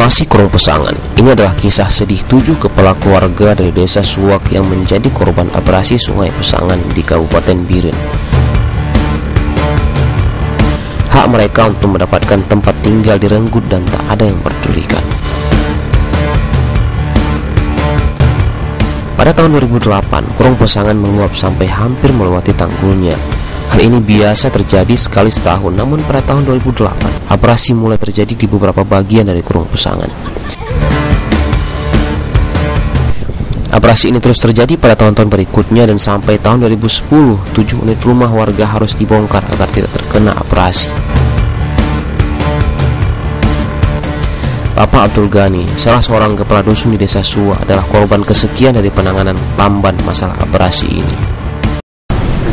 Masih Kurung Pesangan, ini adalah kisah sedih 7 kepala keluarga dari desa Suak yang menjadi korban abrasi Sungai Pesangan di Kabupaten Biren. Hak mereka untuk mendapatkan tempat tinggal direnggut dan tak ada yang pedulikan. Pada tahun 2008, Kurung Pesangan menguap sampai hampir melewati tanggulnya. Hal ini biasa terjadi sekali setahun, namun pada tahun 2008, abrasi mulai terjadi di beberapa bagian dari Kurung Pesangan. Abrasi ini terus terjadi pada tahun-tahun berikutnya dan sampai tahun 2010, 7 unit rumah warga harus dibongkar agar tidak terkena abrasi. Bapak Abdul Ghani, salah seorang kepala dusun di desa Suak, adalah korban kesekian dari penanganan lamban masalah abrasi ini.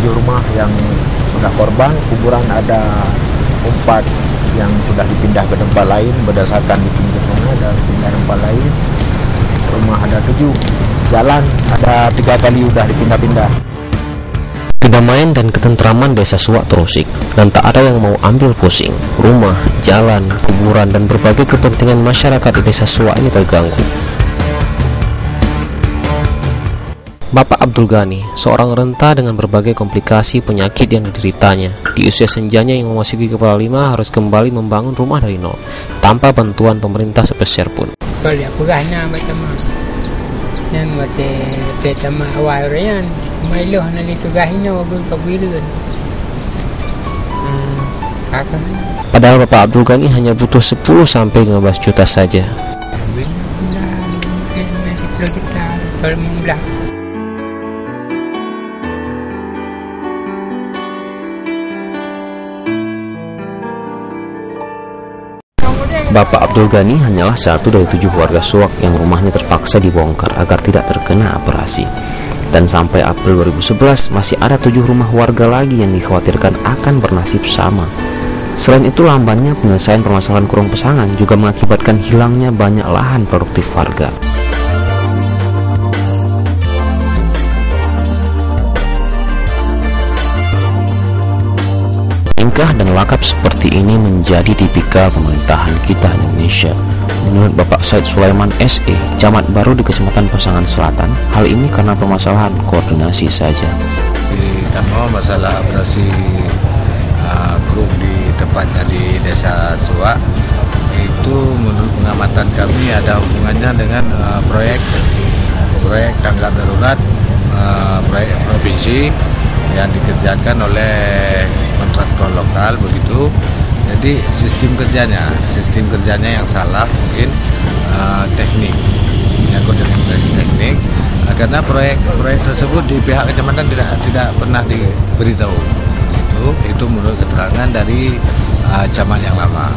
7 rumah yang sudah korban, kuburan ada 4 yang sudah dipindah ke tempat lain berdasarkan di pinggir sana dan pindah tempat lain. Rumah ada 7, jalan ada 3 kali sudah dipindah-pindah. Kedamaian dan ketentraman desa Suak terusik dan tak ada yang mau ambil pusing. Rumah, jalan, kuburan dan berbagai kepentingan masyarakat di desa Suak ini terganggu. Bapak Abdul Ghani, seorang renta dengan berbagai komplikasi penyakit yang dideritanya, di usia senjanya yang memasuki kepala 5 harus kembali membangun rumah dari nol, tanpa bantuan pemerintah sepeser pun. Padahal Bapak Abdul Ghani hanya butuh 10-15 juta saja. Bapak Abdul Ghani hanyalah satu dari 7 warga Suak yang rumahnya terpaksa dibongkar agar tidak terkena abrasi. Dan sampai April 2011 masih ada 7 rumah warga lagi yang dikhawatirkan akan bernasib sama. Selain itu, lambannya penyelesaian permasalahan Kurung Pesangan juga mengakibatkan hilangnya banyak lahan produktif warga. Tingkah dan lakap seperti ini menjadi tipikal pemerintahan kita di Indonesia. Menurut Bapak Said Sulaiman SE, camat baru di Kecamatan Pesangan Selatan, hal ini karena permasalahan koordinasi saja. Karena masalah abrasi Kurung di tempatnya di desa Suak, itu menurut pengamatan kami ada hubungannya dengan proyek tanggap darurat, proyek provinsi yang dikerjakan oleh kontraktor lokal begitu. Jadi sistem kerjanya yang salah, mungkin teknik, menyangkut dengan teknik, karena proyek tersebut di pihak kecamatan tidak pernah diberitahu. Itu menurut keterangan dari camat yang lama.